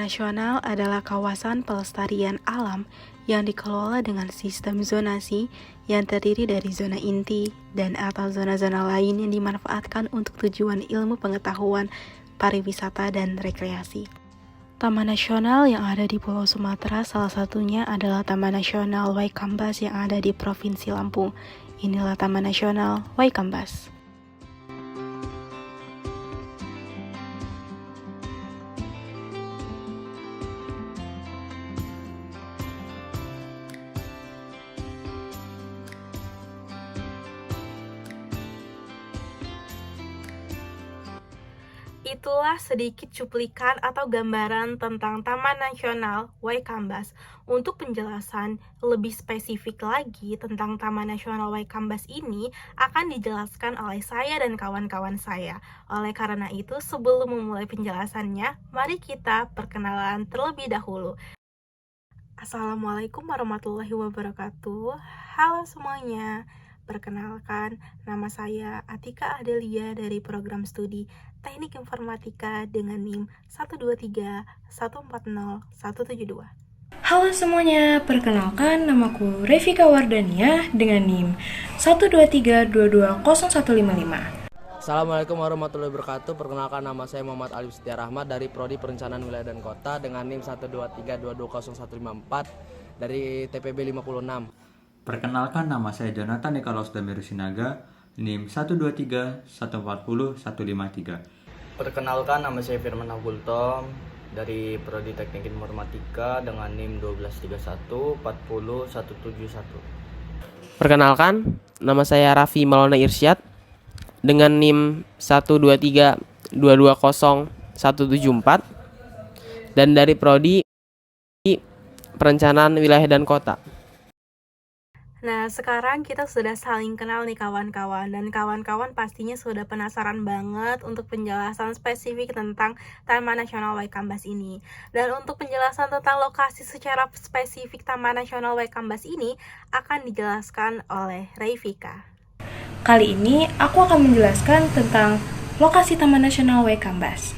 nasional adalah kawasan pelestarian alam yang dikelola dengan sistem zonasi yang terdiri dari zona inti dan atau zona-zona lain yang dimanfaatkan untuk tujuan ilmu pengetahuan, pariwisata, dan rekreasi. Taman nasional yang ada di Pulau Sumatera salah satunya adalah Taman Nasional Waikambas yang ada di Provinsi Lampung. Inilah Taman Nasional Waikambas. Itulah sedikit cuplikan atau gambaran tentang Taman Nasional Waikambas. Untuk penjelasan lebih spesifik lagi tentang Taman Nasional Waikambas ini akan dijelaskan oleh saya dan kawan-kawan saya. Oleh karena itu, sebelum memulai penjelasannya, mari kita perkenalan terlebih dahulu. Assalamualaikum warahmatullahi wabarakatuh. Halo semuanya. Perkenalkan, nama saya Atika Adelia dari program studi Teknik Informatika dengan NIM 123140172. Halo semuanya, perkenalkan namaku Revika Wardania dengan NIM 123220155. Assalamualaikum warahmatullahi wabarakatuh. Perkenalkan, nama saya Muhammad Alif Setia Rahmat dari Prodi Perencanaan Wilayah dan Kota dengan NIM 123220154 dari TPB 56. Perkenalkan, nama saya Jonathan Nikolaus Damiru Sinaga, NIM 123140153. Perkenalkan, nama saya Firman Abdul Tom dari Prodi Teknik Informatika dengan NIM 121040171. Perkenalkan, nama saya Raffi Maulana Irsyad dengan NIM 123220174 dan dari Prodi Perencanaan Wilayah dan Kota. Nah, sekarang kita sudah saling kenal nih kawan-kawan, dan kawan-kawan pastinya sudah penasaran banget untuk penjelasan spesifik tentang Taman Nasional Waikambas ini. Dan untuk penjelasan tentang lokasi secara spesifik Taman Nasional Waikambas ini akan dijelaskan oleh Revika. Kali ini aku akan menjelaskan tentang lokasi Taman Nasional Waikambas.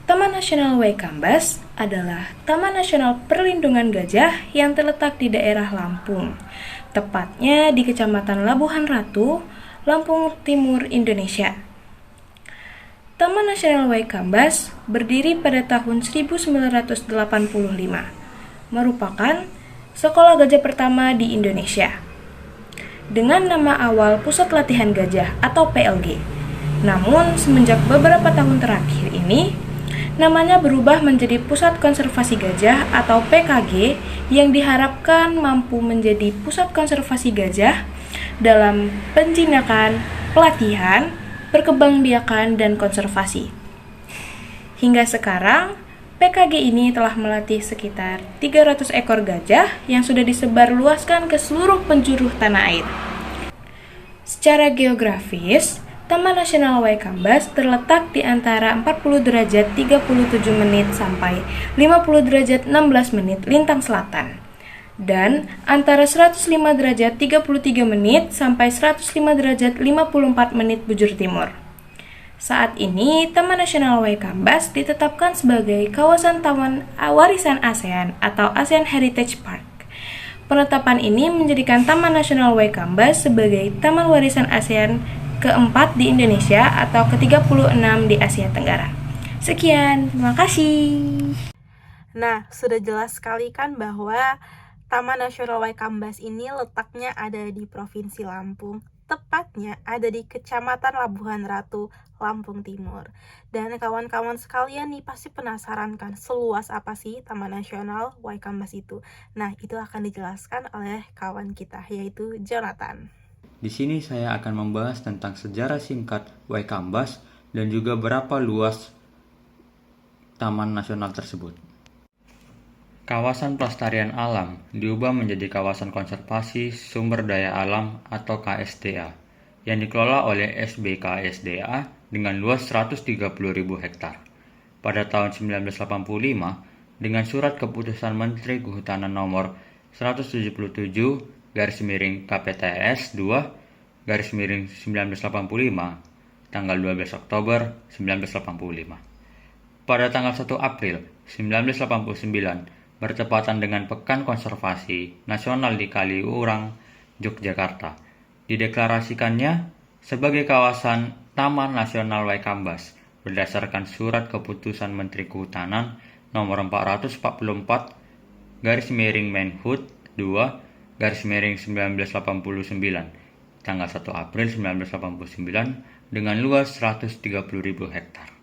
Taman Nasional Waikambas adalah Taman Nasional Perlindungan Gajah yang terletak di daerah Lampung, tepatnya di Kecamatan Labuhan Ratu, Lampung Timur, Indonesia. Taman Nasional Waikambas berdiri pada tahun 1985, merupakan sekolah gajah pertama di Indonesia, dengan nama awal Pusat Latihan Gajah atau PLG. Namun, semenjak beberapa tahun terakhir ini, namanya berubah menjadi Pusat Konservasi Gajah atau PKG yang diharapkan mampu menjadi pusat konservasi gajah dalam penjinakan, pelatihan, perkembangbiakan, dan konservasi. Hingga sekarang, PKG ini telah melatih sekitar 300 ekor gajah yang sudah disebarluaskan ke seluruh penjuru tanah air. Secara geografis, Taman Nasional Waikambas terletak di antara 40 derajat 37 menit sampai 50 derajat 16 menit lintang selatan, dan antara 105 derajat 33 menit sampai 105 derajat 54 menit bujur timur. Saat ini, Taman Nasional Waikambas ditetapkan sebagai kawasan Taman Warisan ASEAN atau ASEAN Heritage Park. Penetapan ini menjadikan Taman Nasional Waikambas sebagai Taman Warisan ASEAN keempat di Indonesia atau ke-36 di Asia Tenggara. Sekian, terima kasih. Nah, sudah jelas sekali kan bahwa Taman Nasional Waikambas ini letaknya ada di Provinsi Lampung, tepatnya ada di Kecamatan Labuhan Ratu, Lampung Timur. Dan kawan-kawan sekalian nih pasti penasaran kan, seluas apa sih Taman Nasional Waikambas itu? Nah, itu akan dijelaskan oleh kawan kita, yaitu Jonathan. Di sini saya akan membahas tentang sejarah singkat Waikambas dan juga berapa luas Taman Nasional tersebut. Kawasan Pelestarian Alam diubah menjadi Kawasan Konservasi Sumber Daya Alam atau KSDA yang dikelola oleh SBKSDA dengan luas 130.000 hektar. Pada tahun 1985, dengan surat keputusan Menteri Kehutanan nomor 177/KPTS 2/1985 tanggal 12 Oktober 1985 Pada tanggal 1 April 1989, bertepatan dengan Pekan Konservasi Nasional di Kaliurang, Yogyakarta, dideklarasikannya sebagai kawasan Taman Nasional Waikambas berdasarkan Surat Keputusan Menteri Kehutanan nomor 444 Menhut 2 1989 tanggal 1 April 1989 dengan luas 130.000 hektar.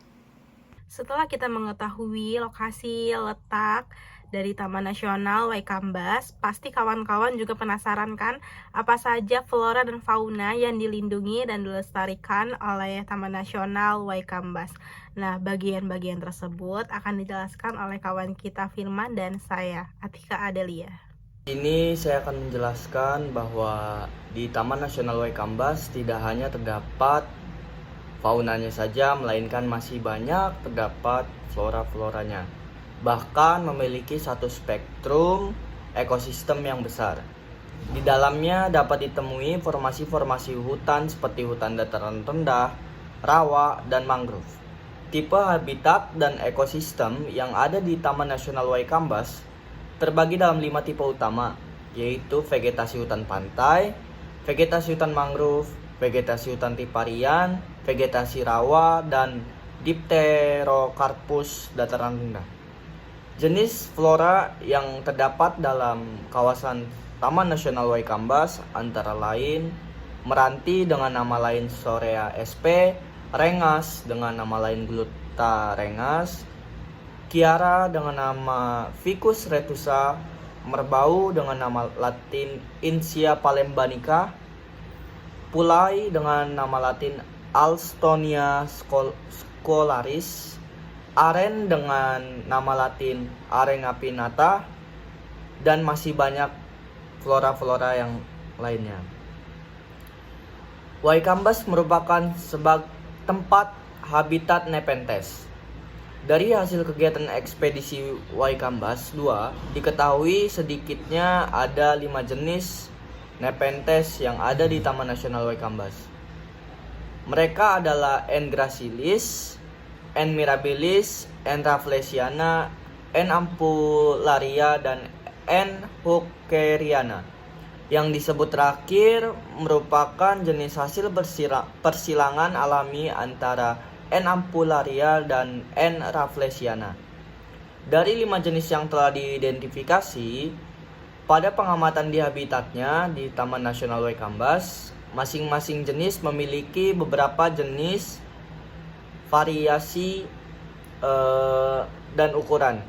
Setelah kita mengetahui lokasi letak dari Taman Nasional Waikambas, pasti kawan-kawan juga penasaran kan apa saja flora dan fauna yang dilindungi dan dilestarikan oleh Taman Nasional Waikambas. Nah, bagian-bagian tersebut akan dijelaskan oleh kawan kita Firman dan saya, Atika Adelia. Ini saya akan menjelaskan bahwa di Taman Nasional Waikambas tidak hanya terdapat faunanya saja, melainkan masih banyak terdapat flora-floranya. Bahkan memiliki satu spektrum ekosistem yang besar. Di dalamnya dapat ditemui formasi-formasi hutan seperti hutan dataran rendah, rawa, dan mangrove. Tipe habitat dan ekosistem yang ada di Taman Nasional Waikambas terbagi dalam 5 tipe utama, yaitu vegetasi hutan pantai, vegetasi hutan mangrove, vegetasi hutan riparian, vegetasi rawa, dan Dipterocarpus dataran rendah. Jenis flora yang terdapat dalam kawasan Taman Nasional Waikambas antara lain meranti dengan nama lain Sorea sp, rengas dengan nama lain Gluta rengas, kiara dengan nama Ficus retusa, merbau dengan nama latin Insia palembanica, pulai dengan nama latin Alstonia scolaris, aren dengan nama latin Arenga pinnata, dan masih banyak flora-flora yang lainnya. Waikambas merupakan sebagai tempat habitat Nepenthes. Dari hasil kegiatan ekspedisi Waikambas 2, diketahui sedikitnya ada 5 jenis Nepenthes yang ada di Taman Nasional Waikambas. Mereka adalah N. gracilis, N. mirabilis, N. rafflesiana, N. ampullaria, dan N. hookeriana. Yang disebut terakhir merupakan jenis hasil persilangan alami antara N. ampullaria dan N. rafflesiana. Dari 5 jenis yang telah diidentifikasi, pada pengamatan di habitatnya di Taman Nasional Waikambas, masing-masing jenis memiliki beberapa jenis variasi dan ukuran.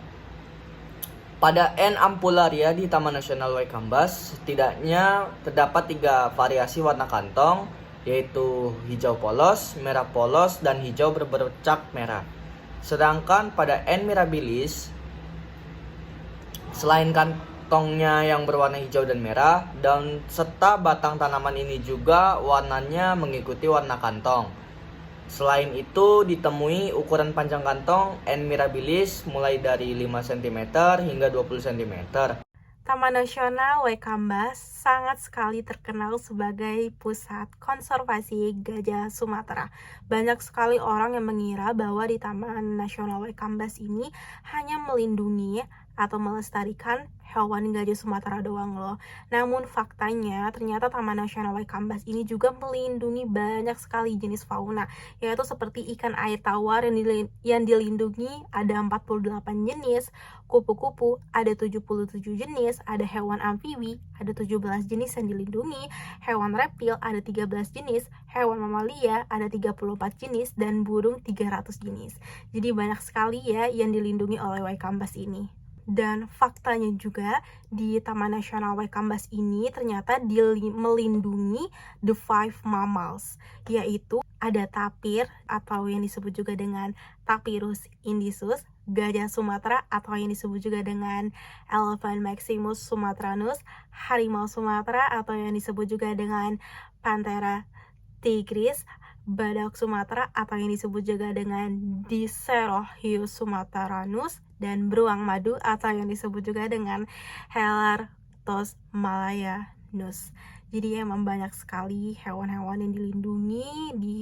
Pada N. ampullaria di Taman Nasional Waikambas, setidaknya terdapat 3 variasi warna kantong, yaitu hijau polos, merah polos, dan hijau berbercak merah. Sedangkan pada N. mirabilis, selain kantongnya yang berwarna hijau dan merah, daun serta batang tanaman ini juga warnanya mengikuti warna kantong. Selain itu, ditemui ukuran panjang kantong N. mirabilis mulai dari 5 cm hingga 20 cm. Taman Nasional Waikambas sangat sekali terkenal sebagai pusat konservasi gajah Sumatera. Banyak sekali orang yang mengira bahwa di Taman Nasional Waikambas ini hanya melindungi atau melestarikan hewan gajah Sumatera doang loh. Namun faktanya ternyata Taman Nasional Waikambas ini juga melindungi banyak sekali jenis fauna, yaitu seperti ikan air tawar yang dilindungi ada 48 jenis, kupu-kupu ada 77 jenis, ada hewan amfibi ada 17 jenis yang dilindungi, hewan reptil ada 13 jenis, hewan mamalia ada 34 jenis, dan burung 300 jenis. Jadi banyak sekali ya yang dilindungi oleh Waikambas ini. Dan faktanya juga di Taman Nasional Waikambas ini ternyata melindungi the 5 mammals, yaitu ada tapir atau yang disebut juga dengan Tapirus indicus, gajah Sumatera atau yang disebut juga dengan Elephant maximus sumatranus, harimau Sumatera atau yang disebut juga dengan Panthera tigris, badak Sumatera atau yang disebut juga dengan Dicerohius sumatranus, dan beruang madu atau yang disebut juga dengan Helarctos malayanus. Jadi emang banyak sekali hewan-hewan yang dilindungi di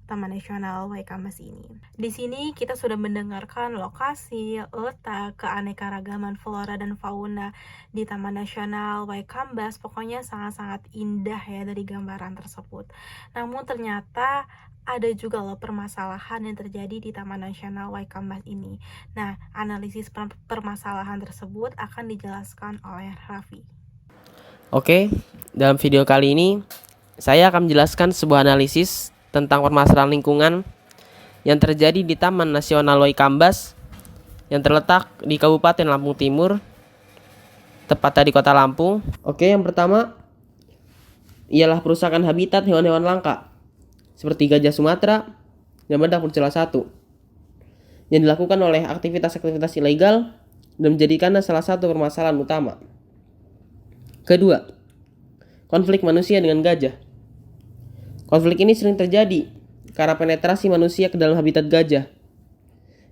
Taman Nasional Waikambas ini. Di sini kita sudah mendengarkan lokasi, letak, keanekaragaman flora dan fauna di Taman Nasional Waikambas. Pokoknya sangat-sangat indah ya dari gambaran tersebut. Namun ternyata ada juga loh permasalahan yang terjadi di Taman Nasional Waikambas ini. Nah, analisis permasalahan tersebut akan dijelaskan oleh Raffi. Oke, dalam video kali ini saya akan menjelaskan sebuah analisis tentang permasalahan lingkungan yang terjadi di Taman Nasional Waikambas yang terletak di Kabupaten Lampung Timur, tepatnya di Kota Lampung. Oke, yang pertama ialah perusakan habitat hewan-hewan langka seperti gajah Sumatera dan badak bercela satu yang dilakukan oleh aktivitas-aktivitas ilegal dan menjadikannya salah satu permasalahan utama. Kedua, konflik manusia dengan gajah. Konflik ini sering terjadi karena penetrasi manusia ke dalam habitat gajah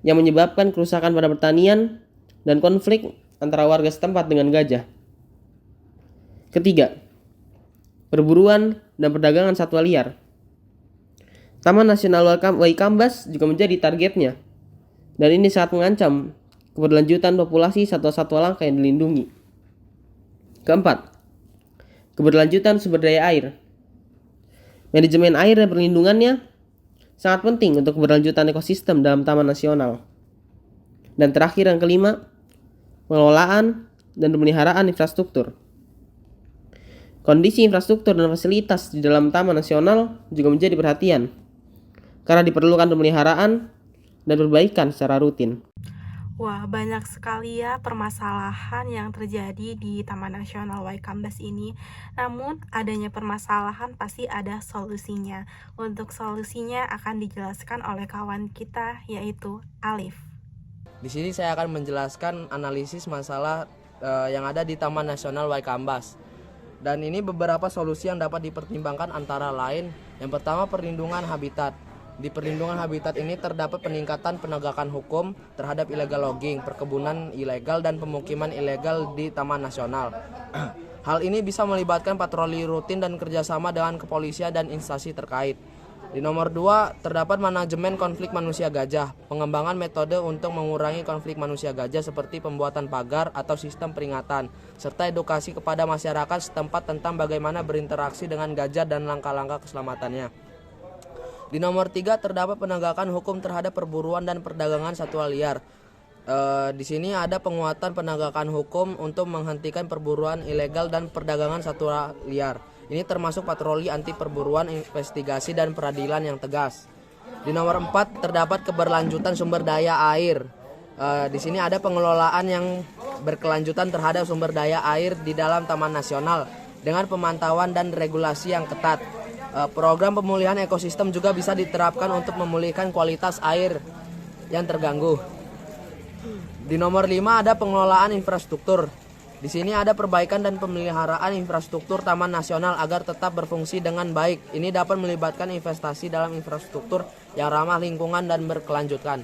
yang menyebabkan kerusakan pada pertanian dan konflik antara warga setempat dengan gajah. Ketiga, perburuan dan perdagangan satwa liar. Taman Nasional Waikambas juga menjadi targetnya, dan ini sangat mengancam keberlanjutan populasi satwa-satwa langka yang dilindungi. Keempat, keberlanjutan sumber daya air. Manajemen air dan perlindungannya sangat penting untuk keberlanjutan ekosistem dalam Taman Nasional. Dan terakhir yang kelima, pengelolaan dan pemeliharaan infrastruktur. Kondisi infrastruktur dan fasilitas di dalam Taman Nasional juga menjadi perhatian, karena diperlukan pemeliharaan dan perbaikan secara rutin. Wah, banyak sekali ya permasalahan yang terjadi di Taman Nasional Waikambas ini. Namun, adanya permasalahan pasti ada solusinya. Untuk solusinya akan dijelaskan oleh kawan kita, yaitu Alif. Di sini saya akan menjelaskan analisis masalah yang ada di Taman Nasional Waikambas. Dan ini beberapa solusi yang dapat dipertimbangkan antara lain. Yang pertama, perlindungan habitat. Di perlindungan habitat ini terdapat peningkatan penegakan hukum terhadap illegal logging, perkebunan ilegal, dan pemukiman ilegal di Taman Nasional. Hal ini bisa melibatkan patroli rutin dan kerjasama dengan kepolisian dan instansi terkait. Di nomor 2, terdapat manajemen konflik manusia gajah, pengembangan metode untuk mengurangi konflik manusia gajah seperti pembuatan pagar atau sistem peringatan, serta edukasi kepada masyarakat setempat tentang bagaimana berinteraksi dengan gajah dan langkah-langkah keselamatannya. Di nomor 3, terdapat penegakan hukum terhadap perburuan dan perdagangan satwa liar. Di sini ada penguatan penegakan hukum untuk menghentikan perburuan ilegal dan perdagangan satwa liar. Ini termasuk patroli anti perburuan, investigasi, dan peradilan yang tegas. Di nomor 4, terdapat keberlanjutan sumber daya air. Di sini ada pengelolaan yang berkelanjutan terhadap sumber daya air di dalam Taman Nasional dengan pemantauan dan regulasi yang ketat. Program pemulihan ekosistem juga bisa diterapkan untuk memulihkan kualitas air yang terganggu. Di nomor 5 ada pengelolaan infrastruktur. Di sini ada perbaikan dan pemeliharaan infrastruktur Taman Nasional agar tetap berfungsi dengan baik. Ini dapat melibatkan investasi dalam infrastruktur yang ramah lingkungan dan berkelanjutan.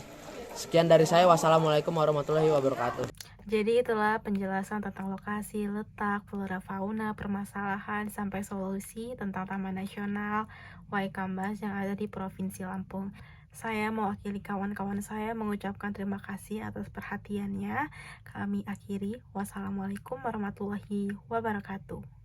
Sekian dari saya. Wassalamualaikum warahmatullahi wabarakatuh. Jadi itulah penjelasan tentang lokasi, letak, flora fauna, permasalahan, sampai solusi tentang Taman Nasional Waikambas yang ada di Provinsi Lampung. Saya mewakili kawan-kawan saya mengucapkan terima kasih atas perhatiannya. Kami akhiri. Wassalamualaikum warahmatullahi wabarakatuh.